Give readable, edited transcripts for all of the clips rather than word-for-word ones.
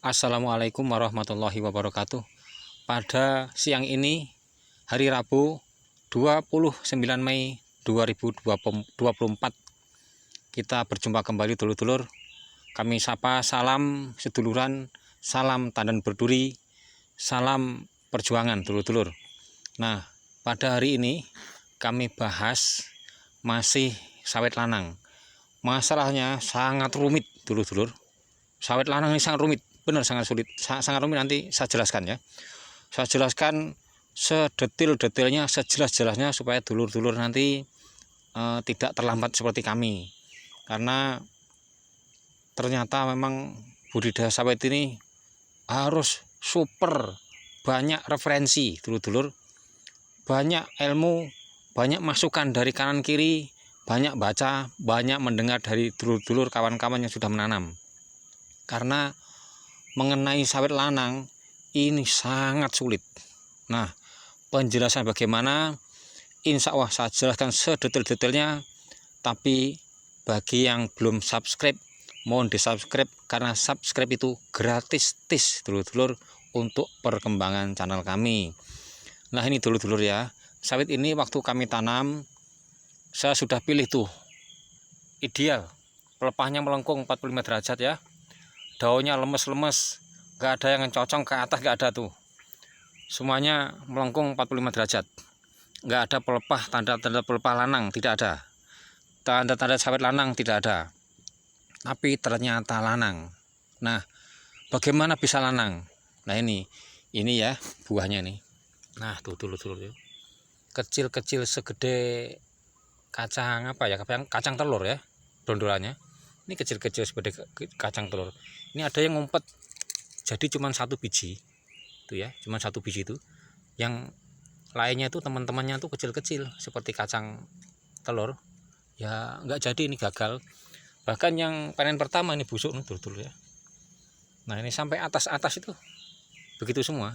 Assalamualaikum warahmatullahi wabarakatuh. Pada siang ini, hari Rabu 29 Mei 2024, kita berjumpa kembali dulur-dulur. Kami sapa salam seduluran, salam tandan berduri, salam perjuangan dulur-dulur. Nah, pada hari ini kami bahas masih sawit lanang. Masalahnya sangat rumit dulur-dulur. Sawit lanang ini sangat rumit. Benar, sangat sulit, sangat rumit. Nanti saya jelaskan ya. Saya jelaskan sedetil-detilnya, sejelas-jelasnya supaya dulur-dulur nanti tidak terlambat seperti kami. Karena ternyata memang budidaya sawit ini harus super banyak referensi dulur-dulur, banyak ilmu, banyak masukan dari kanan kiri, banyak baca, banyak mendengar dari dulur-dulur kawan-kawan yang sudah menanam. Karena mengenai sawit lanang ini sangat sulit. Nah, penjelasan bagaimana insya Allah saya jelaskan sedetil-detilnya. Tapi bagi yang belum subscribe, mohon di subscribe, karena subscribe itu gratis dulur-dulur untuk perkembangan channel kami. Nah, ini dulur-dulur ya, sawit ini waktu kami tanam saya sudah pilih tuh ideal, pelepahnya melengkung 45 derajat ya, daunnya lemes-lemes, nggak ada yang cocok ke atas, nggak ada tuh, semuanya melengkung 45 derajat, nggak ada pelepah, tanda-tanda pelepah lanang tidak ada, tanda-tanda sawit lanang tidak ada, tapi ternyata lanang. Nah, bagaimana bisa lanang? Nah, ini ya buahnya nih. Nah, tuh dulu kecil-kecil segede kacang apa ya, kacang telur ya, dondolannya ini kecil-kecil seperti kacang telur. Ini ada yang ngumpet jadi cuma satu biji itu ya, cuma satu biji itu, yang lainnya itu teman-temannya tuh kecil-kecil seperti kacang telur ya, nggak jadi, ini gagal. Bahkan yang panen pertama ini busuk nih dulu ya. Nah, ini sampai atas itu begitu semua.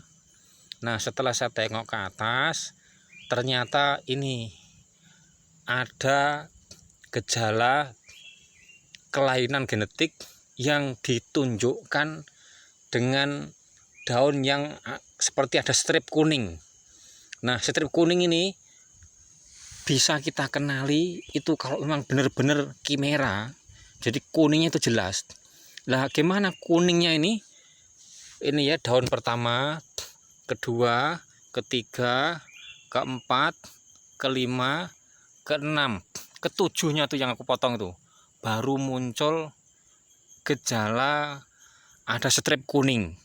Nah, setelah saya tengok ke atas, ternyata ini ada gejala kelainan genetik yang ditunjukkan dengan daun yang seperti ada strip kuning. Nah, strip kuning ini bisa kita kenali itu kalau memang benar-benar kimera, jadi kuningnya itu jelas. Nah, gimana kuningnya ini? Ini ya, daun pertama, kedua, ketiga, keempat, kelima, keenam, ketujuhnya tuh yang aku potong tuh baru muncul gejala ada strip kuning.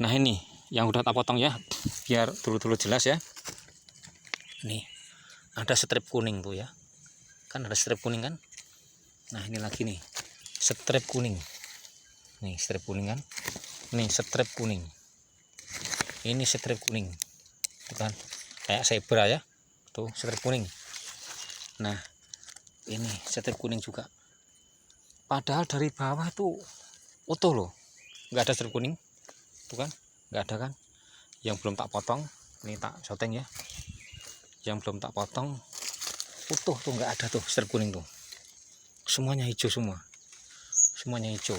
Nah, ini yang udah tak potong ya, biar dulu jelas ya. Nih, ada strip kuning tuh ya, kan ada strip kuning kan. Nah, ini lagi nih strip kuning, nih strip kuning kan, nih strip kuning, ini strip kuning tuh kan, kayak zebra ya tuh strip kuning. Nah, ini strip kuning juga, padahal dari bawah tuh utuh loh, nggak ada strip kuning tuh kan, nggak ada kan. Yang belum tak potong ini tak syuting ya, yang belum tak potong utuh tuh, nggak ada tuh strip kuning tuh, semuanya hijau semua, semuanya hijau.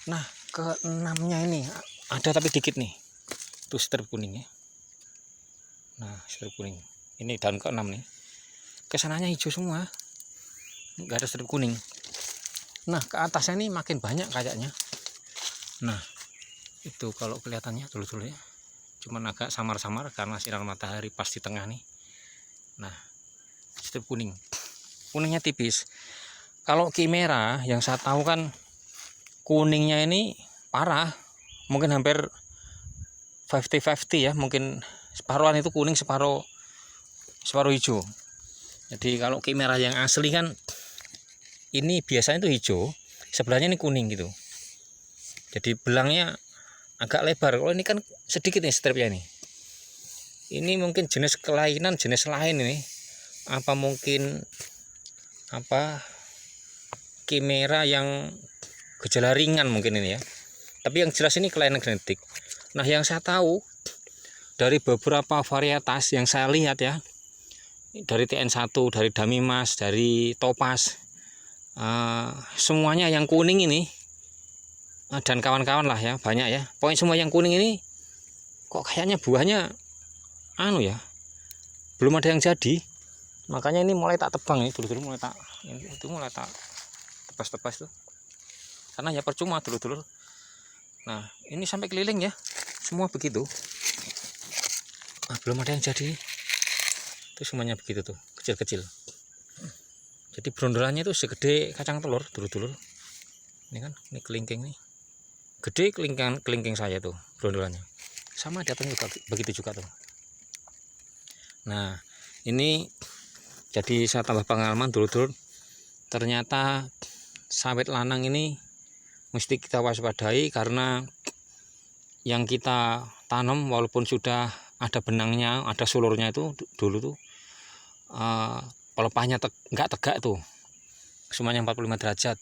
Nah, keenamnya ini ada tapi dikit nih tuh strip kuning ya. Nah, strip kuning ini daun keenam nih, kesananya hijau semua, nggak ada strip kuning. Nah, ke atasnya ini makin banyak kayaknya. Nah, itu kalau kelihatannya dulu ya, cuman agak samar-samar karena sinar matahari pas di tengah nih. Nah, strip kuningnya tipis. Kalau kimera yang saya tahu kan kuningnya ini parah, mungkin hampir 50-50 ya, mungkin separuhan itu kuning, separuh hijau. Jadi kalau kimera yang asli kan ini biasanya itu hijau, sebelahnya ini kuning gitu, jadi belangnya agak lebar. Kalau ini kan sedikit nih stripnya ini. Ini mungkin jenis kelainan jenis lain ini, apa mungkin apa kimera yang gejala ringan mungkin ini ya. Tapi yang jelas ini kelainan genetik. Nah, yang saya tahu dari beberapa varietas yang saya lihat ya, dari TN1, dari Damimas, dari Topaz, semuanya yang kuning ini dan kawan-kawan lah ya, banyak ya. Pokoknya semua yang kuning ini kok kayaknya buahnya anu ya, belum ada yang jadi. Makanya ini mulai tak tebang nih dulu-dulu, mulai tak tebas-tebas tuh. Karena ya percuma dulu-dulu. Nah, ini sampai keliling ya. Semua begitu. Belum ada yang jadi. Itu semuanya begitu tuh, kecil-kecil. Jadi brondolannya itu segede kacang telur dulu-dulu. Ini kan, ini kelingking nih. Gede kelingking saya tuh brondolannya. Sama di atasnya juga begitu juga tuh. Nah, ini jadi saya tambah pengalaman dulu-dulu. Ternyata sawit lanang ini mesti kita waspadai, karena yang kita tanam walaupun sudah ada benangnya, ada sulurnya itu dulu tuh pelepahnya nggak tegak tuh, semuanya 45 derajat,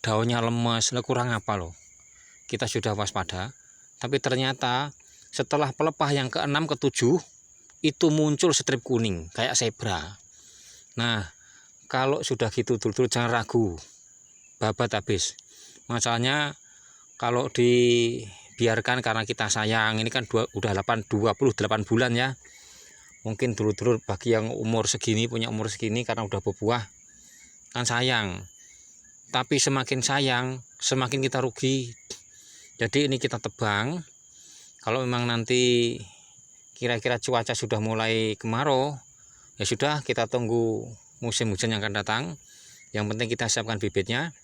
daunnya lemes, kurang apa loh, kita sudah waspada. Tapi ternyata setelah pelepah yang ke-6 ke-7 itu muncul strip kuning kayak zebra. Nah, kalau sudah gitu dulu jangan ragu, babat habis. Masalahnya kalau dibiarkan karena kita sayang, ini kan udah 28 bulan ya. Mungkin dulu bagi yang umur segini, punya umur segini, karena udah berbuah kan sayang. Tapi semakin sayang semakin kita rugi. Jadi ini kita tebang. Kalau memang nanti kira-kira cuaca sudah mulai kemarau, ya sudah, kita tunggu musim hujan yang akan datang. Yang penting kita siapkan bibitnya.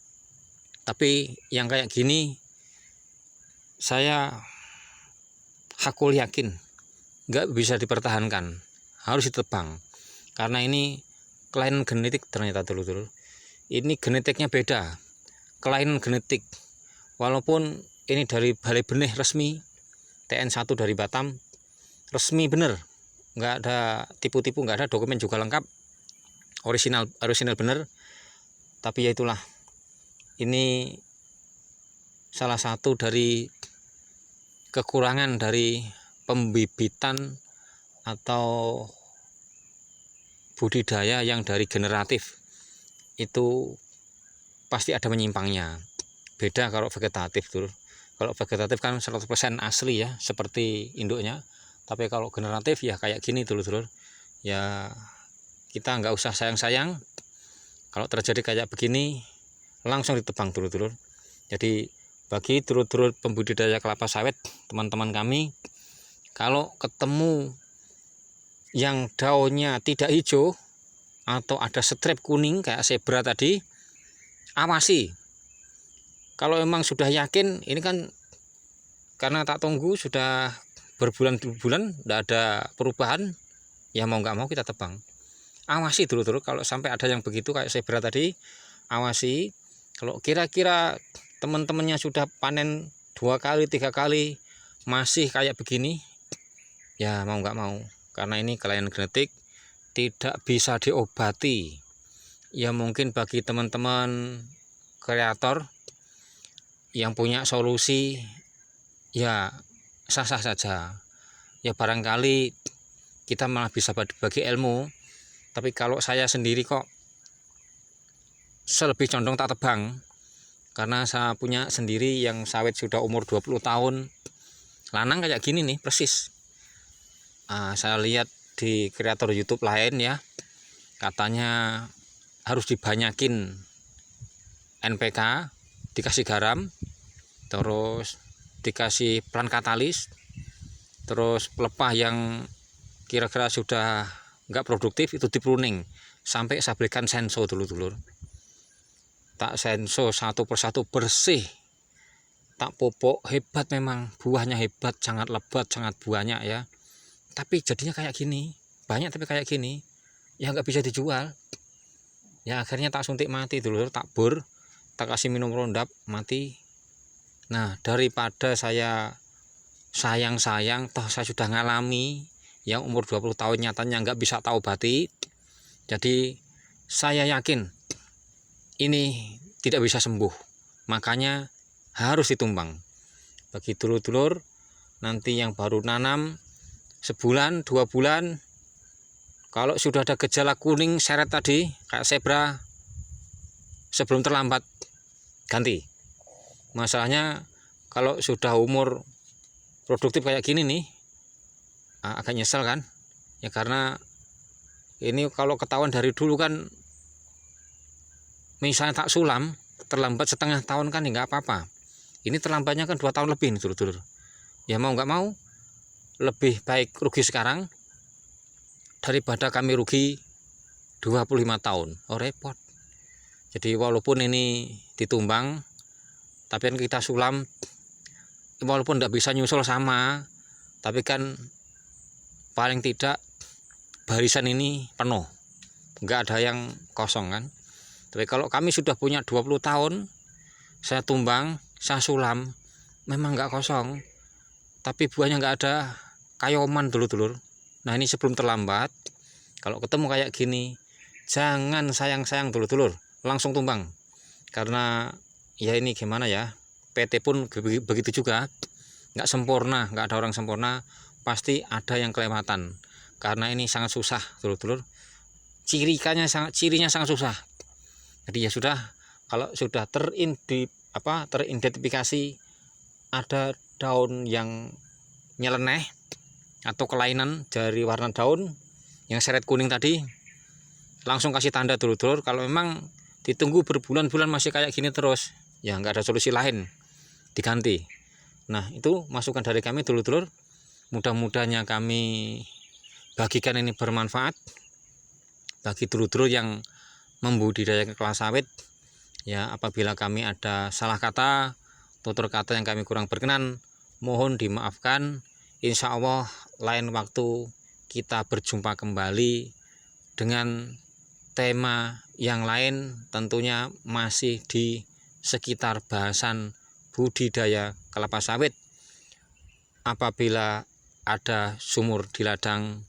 Tapi yang kayak gini saya hakul yakin nggak bisa dipertahankan, harus ditebang. Karena ini kelainan genetik ternyata dulu. Ini genetiknya beda, kelainan genetik. Walaupun ini dari balai benih resmi TN1 dari Batam, resmi bener, nggak ada tipu-tipu, nggak ada, dokumen juga lengkap, original bener. Tapi ya itulah, ini salah satu dari kekurangan dari pembibitan atau budidaya yang dari generatif. Itu pasti ada menyimpangnya. Beda kalau vegetatif tuh. Kalau vegetatif kan 100% asli ya, seperti induknya. Tapi kalau generatif ya kayak gini dulu. Ya kita nggak usah sayang-sayang. Kalau terjadi kayak begini langsung ditebang dulu. Jadi bagi dulur-dulur pembudidaya kelapa sawit, teman-teman kami, kalau ketemu yang daunnya tidak hijau atau ada strip kuning kayak zebra tadi, awasi. Kalau memang sudah yakin, ini kan karena tak tunggu sudah berbulan-bulan tidak ada perubahan, ya mau nggak mau kita tebang. Awasi dulu kalau sampai ada yang begitu kayak zebra tadi, awasi. Kalau kira-kira teman-temannya sudah panen 2 kali 3 kali masih kayak begini, ya mau nggak mau, karena ini kelainan genetik, tidak bisa diobati. Ya mungkin bagi teman-teman kreator yang punya solusi, ya sah-sah saja. Ya barangkali kita malah bisa bagi ilmu. Tapi kalau saya sendiri kok selebih condong tak tebang, karena saya punya sendiri yang sawit sudah umur 20 tahun, lanang kayak gini nih persis. Saya lihat di kreator YouTube lain ya, katanya harus dibanyakin NPK, dikasih garam, terus dikasih peran katalis, terus pelepah yang kira-kira sudah nggak produktif itu di pruning. Sampai saya belikan senso dulu. Tak senso satu persatu bersih, tak popok, hebat memang, buahnya hebat, sangat lebat, sangat banyak ya. Tapi jadinya kayak gini, banyak tapi kayak gini, ya nggak bisa dijual. Ya akhirnya tak suntik mati dulu, tak bor, tak kasih minum rondap, mati. Nah, daripada saya sayang-sayang, toh saya sudah ngalami yang umur 20 tahun nyatanya nggak bisa tahu obati. Jadi saya yakin ini tidak bisa sembuh, makanya harus ditumbang. Bagi dulur-dulur nanti yang baru nanam sebulan 2 bulan, kalau sudah ada gejala kuning seret tadi kayak zebra, sebelum terlambat ganti. Masalahnya kalau sudah umur produktif kayak gini nih, agak nyesel kan ya, karena ini kalau ketahuan dari dulu kan, misalnya tak sulam terlambat setengah tahun kan nggak apa-apa. Ini terlambatnya kan 2 tahun lebih nih dulur-dulur. Ya mau nggak mau lebih baik rugi sekarang daripada kami rugi 25 tahun. Oh repot. Jadi walaupun ini ditumbang, tapi kan kita sulam, walaupun tidak bisa nyusul sama, tapi kan paling tidak barisan ini penuh, nggak ada yang kosong kan. Tapi kalau kami sudah punya 20 tahun, saya tumbang, saya sulam, memang nggak kosong, tapi buahnya nggak ada kayoman dulur-dulur. Nah ini sebelum terlambat, kalau ketemu kayak gini, jangan sayang-sayang dulur-dulur, langsung tumbang. Karena ya ini gimana ya, PT pun begitu juga, nggak sempurna, nggak ada orang sempurna, pasti ada yang kelewatan. Karena ini sangat susah dulur-dulur, cirinya sangat susah. Jadi ya sudah, kalau sudah teridentifikasi ada daun yang nyeleneh atau kelainan dari warna daun yang seret kuning tadi, langsung kasih tanda dulur-dulur. Kalau memang ditunggu berbulan-bulan masih kayak gini terus, ya nggak ada solusi lain, diganti. Nah itu masukan dari kami dulur-dulur, mudah-mudahan kami bagikan ini bermanfaat bagi dulur-dulur yang membudidayakan kelapa sawit. Ya apabila kami ada salah kata, tutur kata yang kami kurang berkenan, mohon dimaafkan. Insya Allah lain waktu kita berjumpa kembali dengan tema yang lain, tentunya masih di sekitar bahasan budidaya kelapa sawit. Apabila ada sumur di ladang,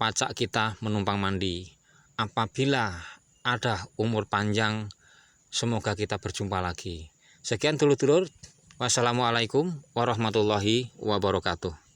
pacak kita menumpang mandi. Apabila ada umur panjang, semoga kita berjumpa lagi. Sekian dulur-dulur. Wassalamualaikum warahmatullahi wabarakatuh.